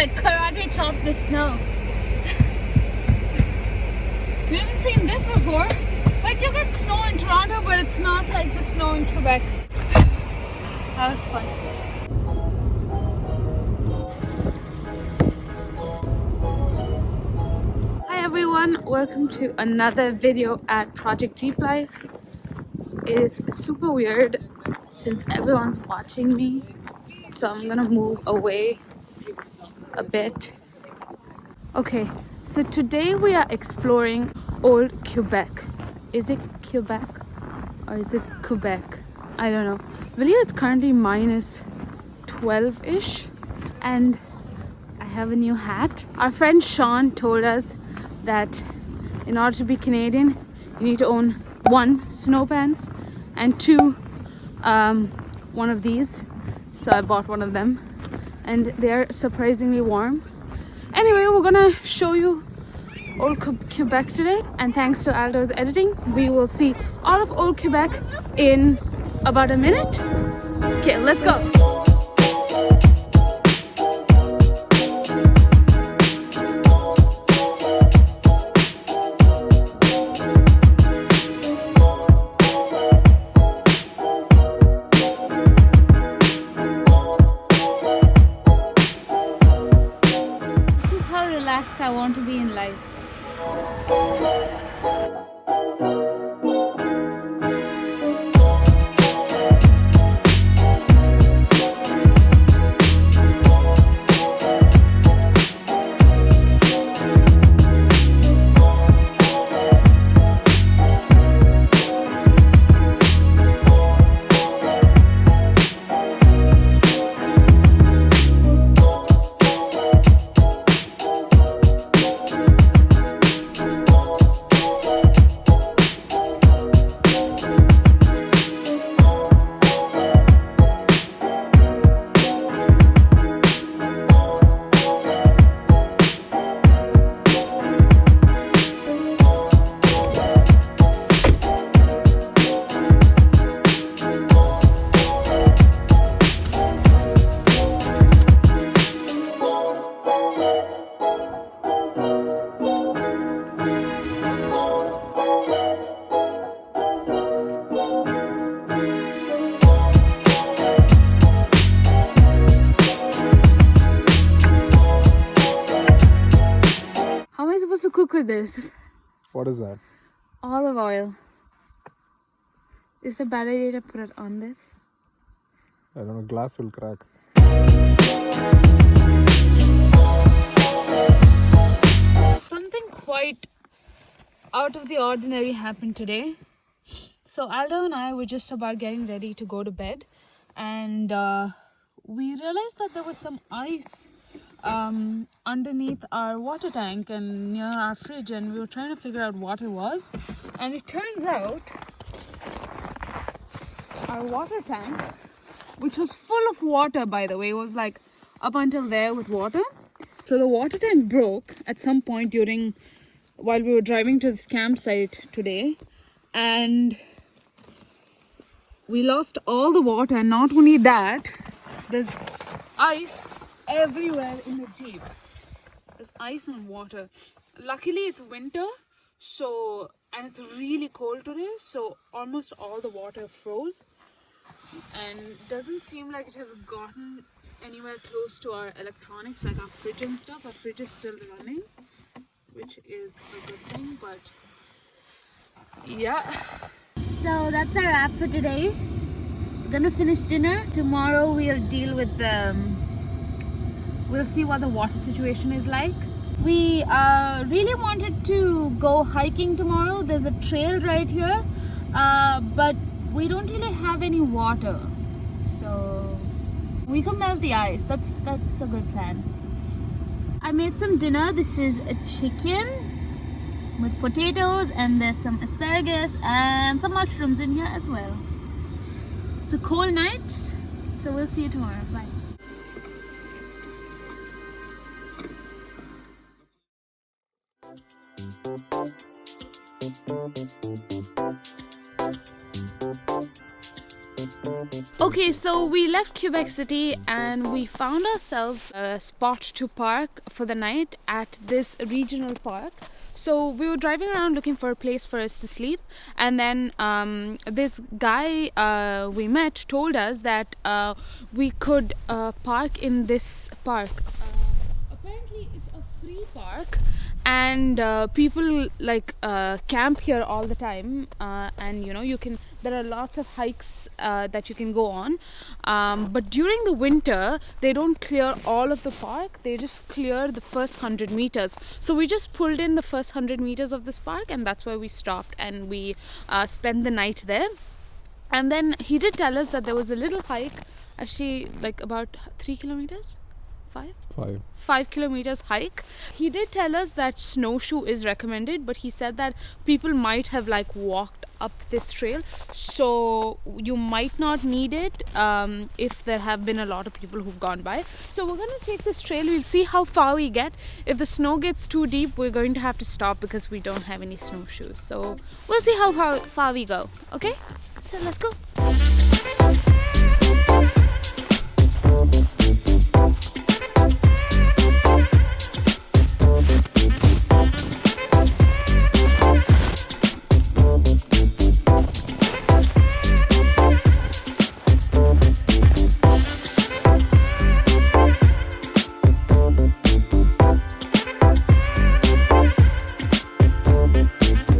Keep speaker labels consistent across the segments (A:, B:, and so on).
A: like karate chop the snow. We haven't seen this before. Like you get snow in Toronto, but it's not like the snow in Quebec. That was fun. Hi everyone, welcome to another video at Project Deep Life. It is super weird since everyone's watching me, so I'm gonna move away a bit. Okay, so today we are exploring old Quebec. Is it Quebec or is it Quebec? I don't know. I believe it's currently minus 12-ish and I have a new hat. Our friend Sean told us that in order to be Canadian, you need to own 1, snow pants, and 2, one of these. So I bought one of them and they're surprisingly warm. Anyway, we're gonna show you old Quebec today, and thanks to Aldo's editing, we will see all of old Quebec in about a minute. Okay, let's go. I want to be in life. To cook with this.
B: What is that?
A: Olive oil. Is it a bad idea to put it on this?
B: I don't know, glass will crack.
A: Something quite out of the ordinary happened today. So Aldo and I were just about getting ready to go to bed, and we realized that there was some ice underneath our water tank and near our fridge, and we were trying to figure out what it was. And it turns out our water tank, which was full of water, by the way, was like up until there with water. So the water tank broke at some point while we were driving to this campsite today, and we lost all the water. And not only that, there's ice everywhere in the Jeep. There's ice and water. Luckily it's winter, and it's really cold today, so almost all the water froze, and doesn't seem like it has gotten anywhere close to our electronics, like our fridge and stuff. Our fridge is still running, which is a good thing, but yeah. So that's a wrap for today. We're gonna finish dinner. Tomorrow we'll deal with we'll see what the water situation is like. We really wanted to go hiking tomorrow. There's a trail right here, but we don't really have any water, so we could melt the ice. That's a good plan. I made some dinner. This is a chicken with potatoes, and there's some asparagus and some mushrooms in here as well. It's a cold night, so we'll see you tomorrow. Bye. Okay, so we left Quebec City and we found ourselves a spot to park for the night at this regional park. So we were driving around looking for a place for us to sleep, and then this guy we met told us that we could park in this park. Apparently it's a free park, and people like camp here all the time, and you know, there are lots of hikes that you can go on, but during the winter they don't clear all of the park, they just clear the first 100 meters. So we just pulled in the first 100 meters of this park, and that's where we stopped and we spent the night there. And then he did tell us that there was a little hike, actually like about 3 kilometers, 5 kilometers hike. He did tell us that snowshoe is recommended, but he said that people might have like walked up this trail, so you might not need it if there have been a lot of people who've gone by. So we're going to take this trail, we'll see how far we get. If the snow gets too deep, we're going to have to stop because we don't have any snowshoes. So we'll see how far we go. Okay, so let's go.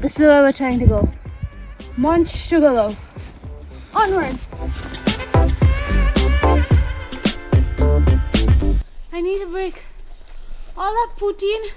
A: This is where we're trying to go. Mont Sugarloaf. Onward! I need a break. All that poutine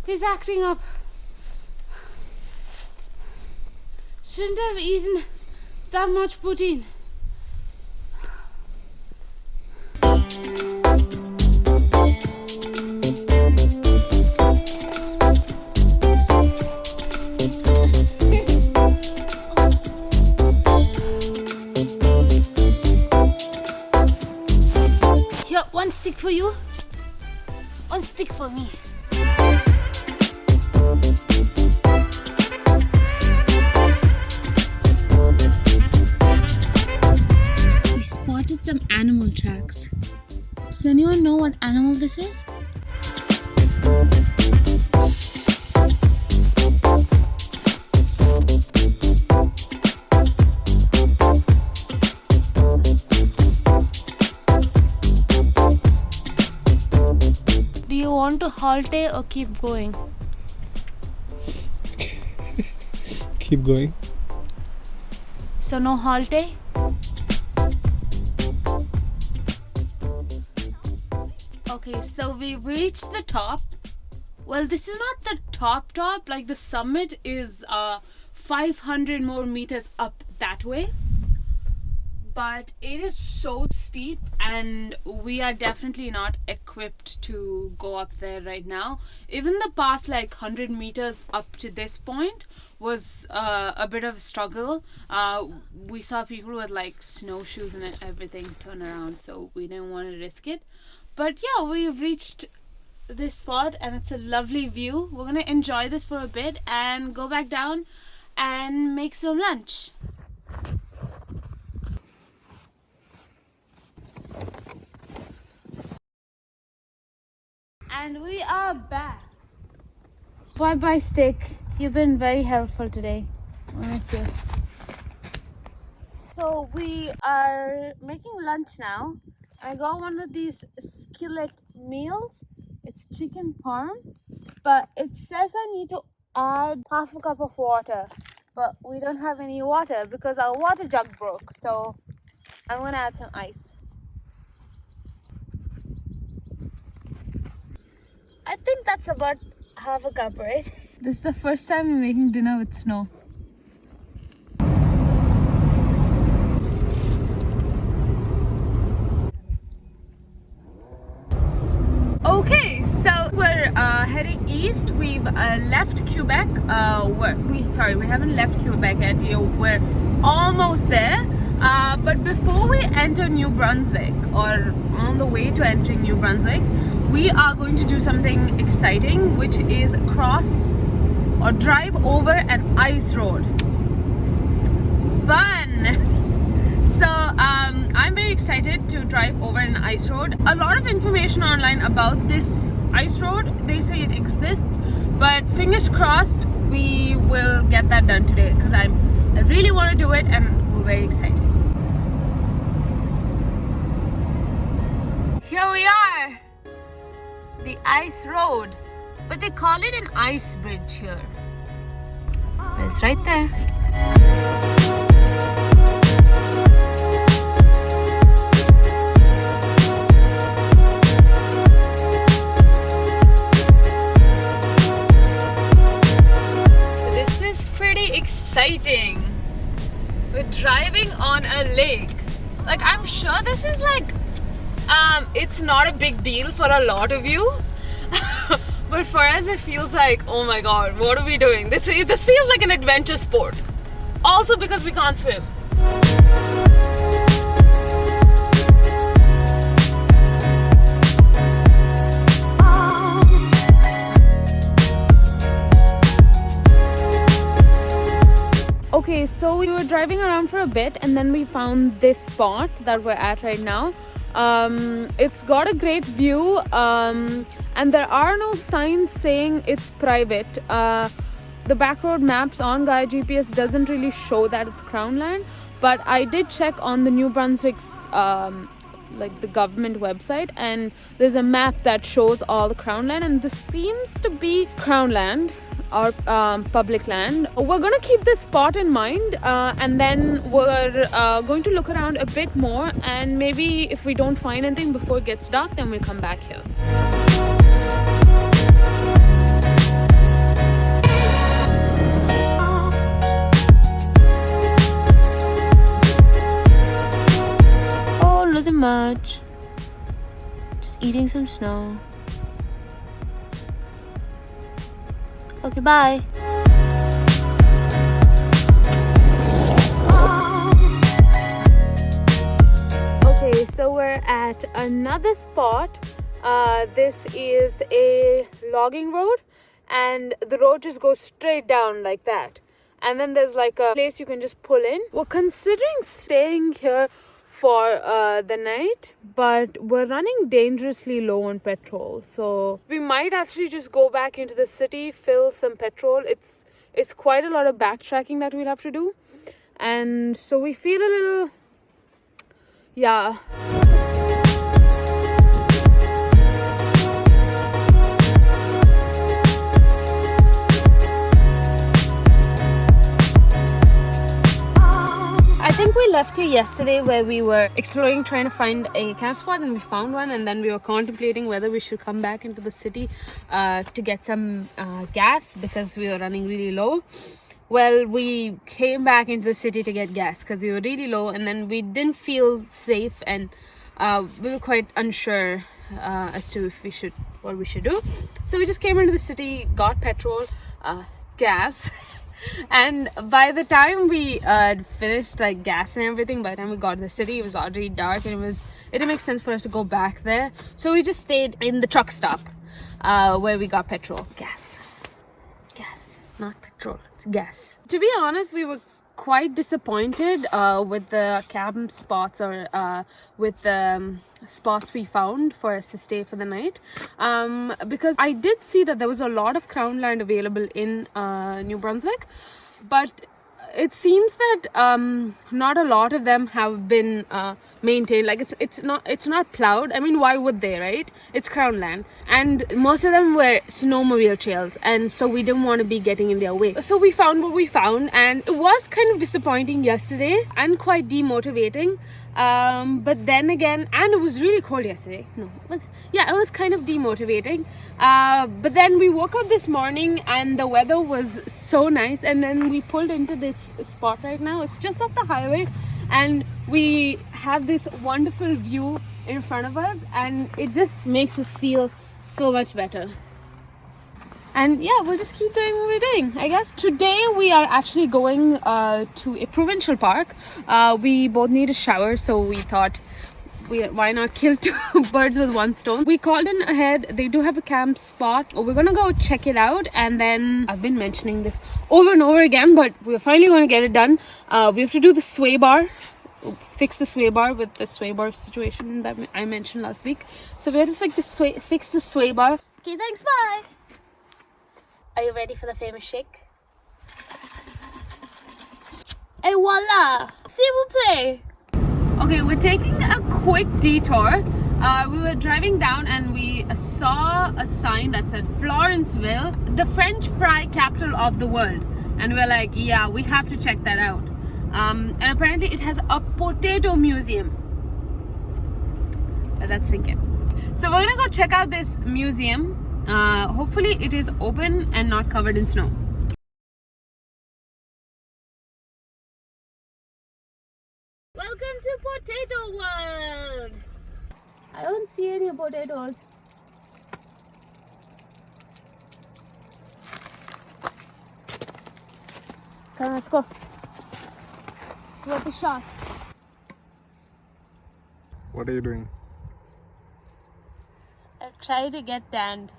A: is acting up. Shouldn't have eaten that much poutine. Here, one stick for you, one stick for me. We spotted some animal tracks. Does anyone know what animal this is? Do you want to halt or keep going?
B: Keep going.
A: So no halte? Okay, so we've reached the top. Well, this is not the top, like the summit is 500 more meters up that way. But it is so steep and we are definitely not equipped to go up there right now. Even the past like 100 meters up to this point was a bit of a struggle. We saw people with like snowshoes and everything turn around, so we didn't want to risk it. But yeah, we've reached this spot and it's a lovely view. We're gonna enjoy this for a bit and go back down and make some lunch. And we are back. Bye stick. You've been very helpful today. I miss you. So we are making lunch now. I got one of these skillet meals. It's chicken parm, but it says I need to add half a cup of water, but we don't have any water because our water jug broke. So I'm gonna add some ice. I think that's about half a cup, right? This is the first time we're making dinner with snow. Okay, so we're heading east. We've left Quebec. We haven't left Quebec yet. We're almost there. But before we enter New Brunswick, or on the way to entering New Brunswick, we are going to do something exciting, which is cross or drive over an ice road. Fun! So I'm very excited to drive over an ice road. A lot of information online about this ice road. They say it exists, but fingers crossed we will get that done today because I really want to do it and we're very excited. Here we are, the ice road, but they call it an ice bridge here. It's right there. Exciting. We're driving on a lake. Like, I'm sure this is like it's not a big deal for a lot of you but for us it feels like, oh my god, what are we doing? This feels like an adventure sport, also because we can't swim. Okay, so we were driving around for a bit and then we found this spot that we're at right now. It's got a great view and there are no signs saying it's private. The backroad maps on Gaia GPS doesn't really show that it's Crown land, but I did check on the New Brunswick's like the government website, and there's a map that shows all the Crown land, and this seems to be Crown land or public land. We're gonna keep this spot in mind and then we're going to look around a bit more, and maybe if we don't find anything before it gets dark, then we'll come back here. Oh, nothing much, just eating some snow. Okay, bye. Okay, so we're at another spot. This is a logging road and the road just goes straight down like that. And then there's like a place you can just pull in. We're considering staying here for the night, but we're running dangerously low on petrol, so we might actually just go back into the city, fill some petrol. It's quite a lot of backtracking that we'll have to do, and so we feel a little, yeah. I think we left here yesterday where we were exploring, trying to find a camp spot, and we found one, and then we were contemplating whether we should come back into the city to get some gas because we were running really low. Well, we came back into the city to get gas because we were really low, and then we didn't feel safe, and we were quite unsure as to what we should do. So we just came into the city, got petrol, gas. And by the time we finished like gas and everything, by the time we got to the city, it was already dark, and it didn't make sense for us to go back there. So we just stayed in the truck stop where we got petrol. Gas, not petrol, it's gas. To be honest, we were quite disappointed with the camp spots or with the spots we found for us to stay for the night, because I did see that there was a lot of Crown land available in New Brunswick, but it seems that not a lot of them have been maintained. Like it's not plowed. I mean, why would they, right? It's Crown land, and most of them were snowmobile trails, and so we didn't want to be getting in their way. So we found what we found, and it was kind of disappointing yesterday and quite demotivating. But then again, and it was really cold yesterday. It was kind of demotivating. But then we woke up this morning and the weather was so nice, and then we pulled into this spot right now. It's just off the highway, and we have this wonderful view in front of us, and it just makes us feel so much better. And yeah, we'll just keep doing what we're doing, I guess. Today we are actually going to a provincial park. We both need a shower, so we thought, why not kill two birds with one stone? We called in ahead. They do have a camp spot. We're gonna go check it out, and then I've been mentioning this over and over again, but we're finally going to get it done. We have to do the sway bar fix the sway bar with the sway bar situation that I mentioned last week. So we have to fix the sway bar. Okay, thanks, bye. Are you ready for the famous shake? Et voila! S'il vous plaît! Okay, we're taking a quick detour. We were driving down and we saw a sign that said Florenceville, the French fry capital of the world. And we're like, yeah, we have to check that out. And apparently it has a potato museum. Let that sink in. So we're gonna go check out this museum. Hopefully it is open and not covered in snow. Welcome to Potato World! I don't see any potatoes. Come on, let's go. It's worth a shot.
B: What are you doing?
A: I'll try to get tanned.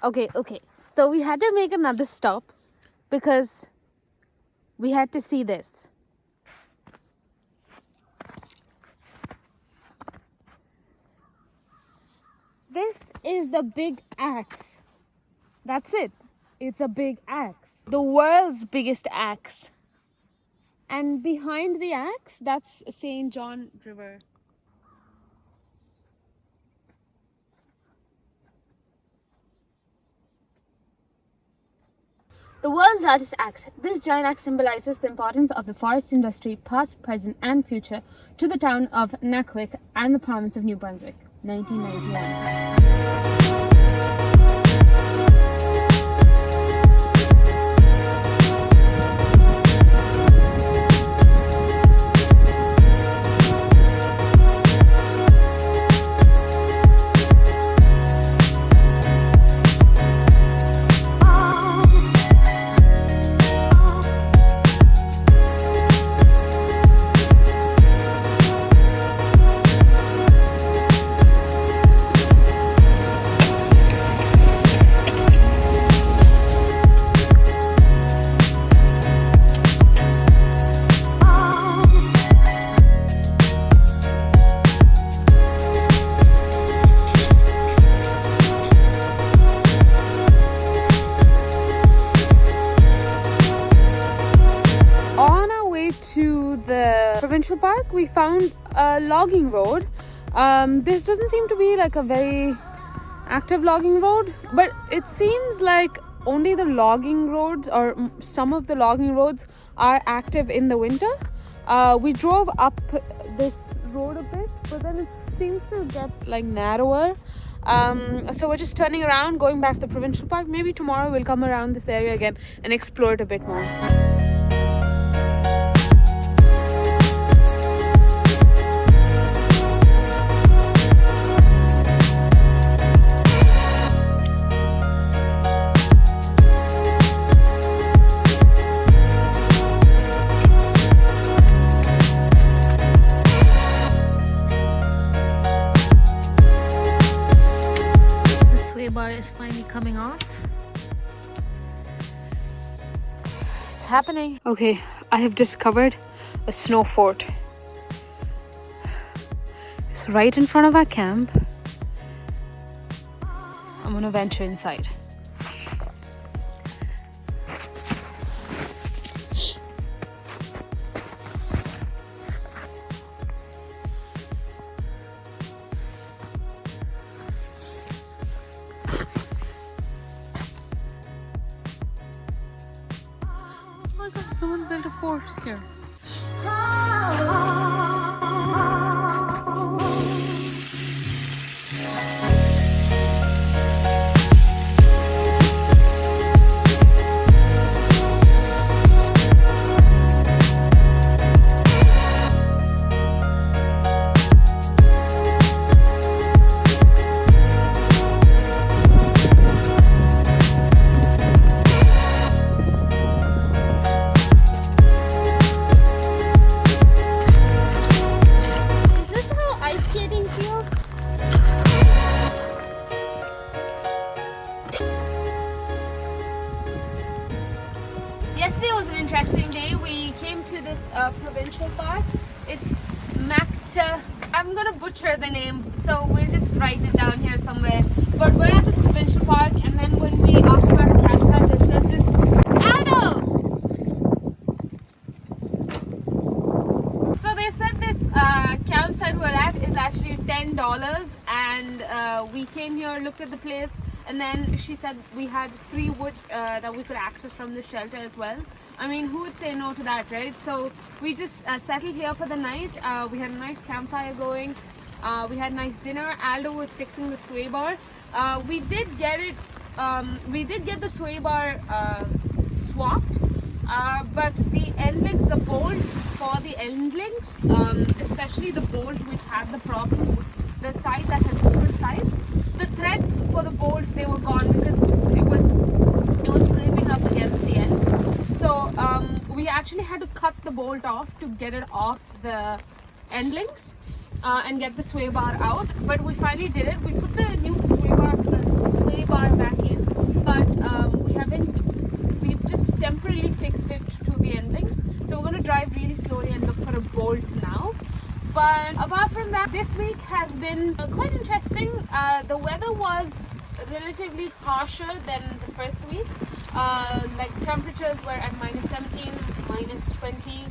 A: Okay. So we had to make another stop because we had to see this. This is the big axe. That's it. It's a big axe. The world's biggest axe. And behind the axe, that's St. John River. The world's largest axe. This giant axe symbolizes the importance of the forest industry, past, present, and future, to the town of Nakwik and the province of New Brunswick, 1991. Provincial park, we found a logging road. This doesn't seem to be like a very active logging road, but it seems like only the logging roads or some of the logging roads are active in the winter. We drove up this road a bit, but then it seems to get like narrower. So we're just turning around, going back to the provincial park. Maybe tomorrow we'll come around this area again and explore it a bit more. Bar is finally coming off. It's happening. Okay, I have discovered a snow fort. It's right in front of our camp. I'm gonna venture inside. Oh my god, someone built a fort here. It's Macta. I'm gonna butcher the name, so we'll just write it down here somewhere. But we're at this provincial park, and then when we asked about a campsite, they said this. Adult! So they said this campsite we're at is actually $10, and we came here, looked at the place, and then she said we had free wood that we could access from the shelter as well. I mean, who would say no to that, right? So we just settled here for the night. We had a nice campfire going. We had nice dinner. Aldo was fixing the sway bar. We did get it. We did get the sway bar swapped, but the end links, the bolt for the end links, especially the bolt which had the problem, the side that had oversized, the threads for the bolt, they were gone because it was scraping up against the end. So we actually had to cut the bolt off to get it off the end links and get the sway bar out. But we finally did it. We put the new sway bar back in, but we've just temporarily fixed it to the end links. So we're going to drive really slowly and look for a bolt now. But apart from that, this week has been quite interesting. The weather was relatively harsher than the first week. Like temperatures were at -17, -20,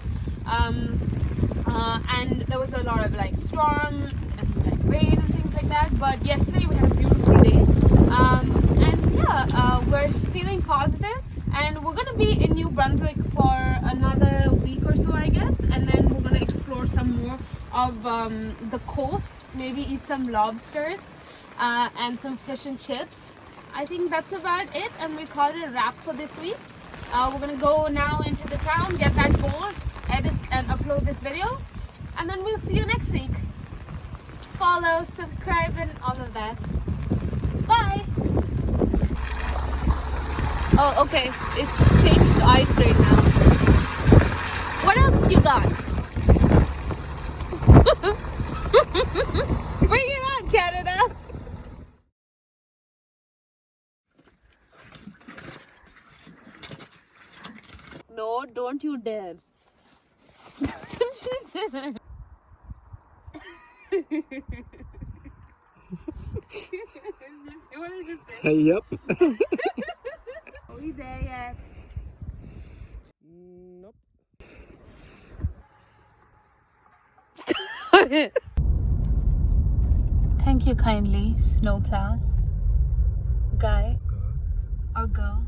A: and there was a lot of like storm and like rain and things like that. But yesterday we had a beautiful day, and yeah, we're feeling positive, and we're gonna be in New Brunswick for another week or so, I guess, and then we're gonna explore some more of the coast, maybe eat some lobsters and some fish and chips. I think that's about it, and we call it a wrap for this week. We're gonna go now into the town, get that board, edit and upload this video, and then we'll see you next week. Follow, subscribe, and all of that. Bye. Oh, okay, it's changed to ice right now. What else you got? Bring it on, Canada! No, don't you dare. You wanna just
B: Yep.
A: Are we there yet?
B: Nope.
A: Thank you kindly, snowplow guy or girl.